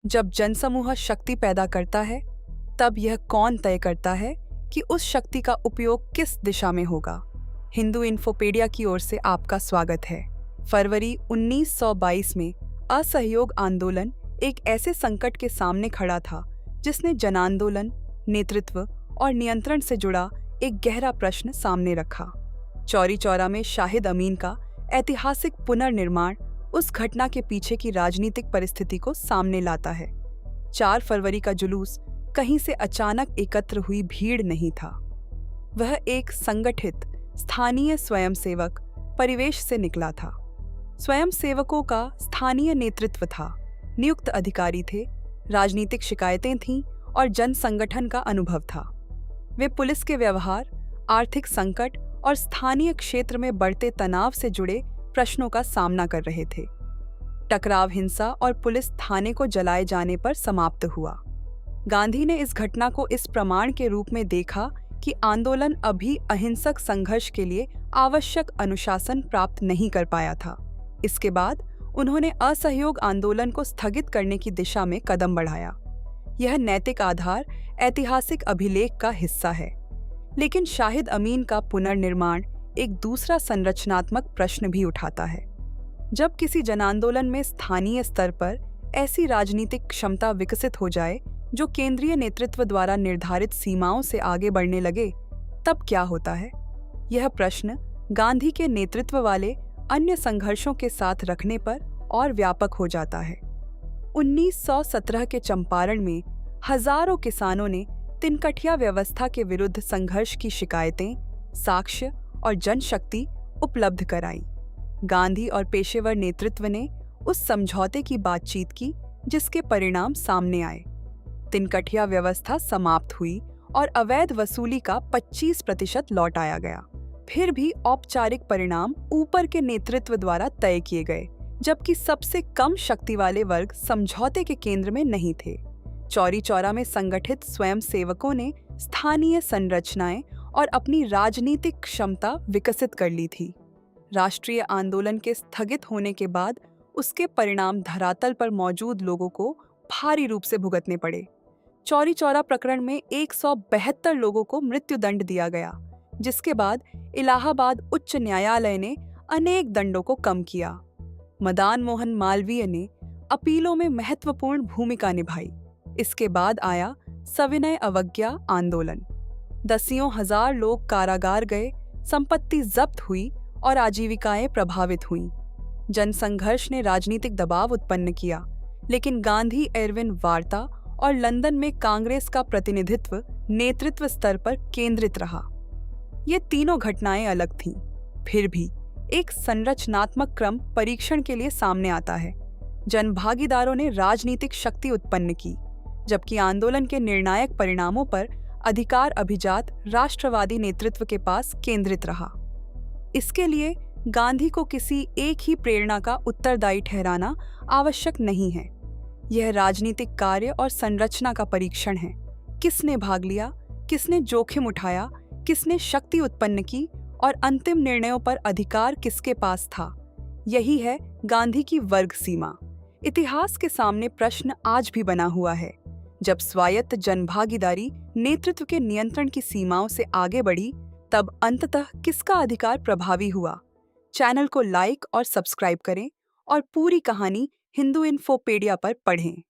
जब जनसमूह शक्ति पैदा करता है, तब यह कौन तय करता है कि उस शक्ति का उपयोग किस दिशा में होगा? हिंदू इन्फोपीडिया की ओर से आपका स्वागत है। फरवरी 1922 में असहयोग आंदोलन एक ऐसे संकट के सामने खड़ा था जिसने जनांदोलन, नेतृत्व और नियंत्रण से जुड़ा एक गहरा प्रश्न सामने रखा। चौरी चौरा में शाहिद अमीन का ऐतिहासिक पुनर्निर्माण उस घटना के पीछे की राजनीतिक परिस्थिति को सामने लाता है। 4 फरवरी का जुलूस कहीं से अचानक एकत्र हुई भीड़ नहीं था। वह एक संगठित स्थानीय स्वयंसेवक परिवेश से निकला था। स्वयंसेवकों का स्थानीय नेतृत्व था, नियुक्त अधिकारी थे, राजनीतिक शिकायतें थीं और जन संगठन का अनुभव था। वे पुलिस के व्यवहार, आर्थिक संकट और स्थानीय क्षेत्र में बढ़ते तनाव से जुड़े प्रश्नों का सामना कर रहे थे। टकराव हिंसा और पुलिस थाने को जलाए जाने पर समाप्त हुआ। गांधी ने इस घटना को इस प्रमाण के रूप में देखा कि आंदोलन अभी अहिंसक संघर्ष के लिए आवश्यक अनुशासन प्राप्त नहीं कर पाया था। इसके बाद उन्होंने असहयोग आंदोलन को स्थगित करने की दिशा में कदम बढ़ाया। यह नैतिक आधार ऐतिहासिक अभिलेख का हिस्सा है। लेकिन शाहिद अमीन का पुनर्निर्माण एक दूसरा संरचनात्मक प्रश्न भी उठाता है। जब किसी जनांदोलन में स्थानीय स्तर पर ऐसी राजनीतिक क्षमता विकसित हो जाए जो केंद्रीय नेतृत्व द्वारा निर्धारित सीमाओं से आगे बढ़ने लगे, तब क्या होता है? यह प्रश्न गांधी के नेतृत्व वाले अन्य संघर्षों के साथ रखने पर और व्यापक हो जाता है। 1917 के चंपारण में हजारों किसानों ने तिनकठिया व्यवस्था के विरुद्ध संघर्ष की शिकायतें, साक्ष्य और जनशक्ति उपलब्ध कराई। गांधी और पेशेवर नेतृत्व ने उस समझौते की बातचीत की जिसके परिणाम सामने आए। तिनकठिया व्यवस्था समाप्त हुई और अवैध वसूली का 25% लौट आया गया। फिर भी औपचारिक परिणाम ऊपर के नेतृत्व द्वारा तय किए गए, जबकि सबसे कम शक्ति वाले वर्ग समझौते के केंद्र में नहीं थे। चौरी चौरा में संगठित स्वयंसेवकों ने स्थानीय संरचनाएं और अपनी राजनीतिक क्षमता विकसित कर ली थी। राष्ट्रीय आंदोलन के स्थगित होने के बाद उसके परिणाम धरातल पर मौजूद लोगों को भारी रूप से भुगतने पड़े। चौरी चौरा प्रकरण में 172 लोगों को मृत्युदंड दिया गया, जिसके बाद इलाहाबाद उच्च न्यायालय ने अनेक दंडों को कम किया। मदन मोहन मालवीय ने अपीलों में महत्वपूर्ण भूमिका निभाई। इसके बाद आया सविनय अवज्ञा आंदोलन। दसियों हजार लोग कारागार गए, संपत्ति जब्त हुई और आजीविकाएं प्रभावित हुईं। जनसंघर्ष ने राजनीतिक दबाव उत्पन्न किया, लेकिन गांधी एर्विन वार्ता और लंदन में कांग्रेस का प्रतिनिधित्व नेतृत्व स्तर पर केंद्रित रहा। ये तीनों घटनाएं अलग थीं, फिर भी एक संरचनात्मक क्रम परीक्षण के लिए सामने आता है। जनभागीदारों ने राजनीतिक शक्ति उत्पन्न की, जबकि आंदोलन के निर्णायक परिणामों पर अधिकार अभिजात राष्ट्रवादी नेतृत्व के पास केंद्रित रहा। इसके लिए गांधी को किसी एक ही प्रेरणा का उत्तरदायी ठहराना आवश्यक नहीं है। यह राजनीतिक कार्य और संरचना का परीक्षण है। किसने भाग लिया, किसने जोखिम उठाया, किसने शक्ति उत्पन्न की और अंतिम निर्णयों पर अधिकार किसके पास था। यही है गांधी की वर्ग सीमा। इतिहास के सामने प्रश्न आज भी बना हुआ है। जब स्वायत्त जनभागीदारी नेतृत्व के नियंत्रण की सीमाओं से आगे बढ़ी, तब अंततः किसका अधिकार प्रभावी हुआ? चैनल को लाइक और सब्सक्राइब करें और पूरी कहानी हिंदू इन्फोपीडिया पर पढ़ें।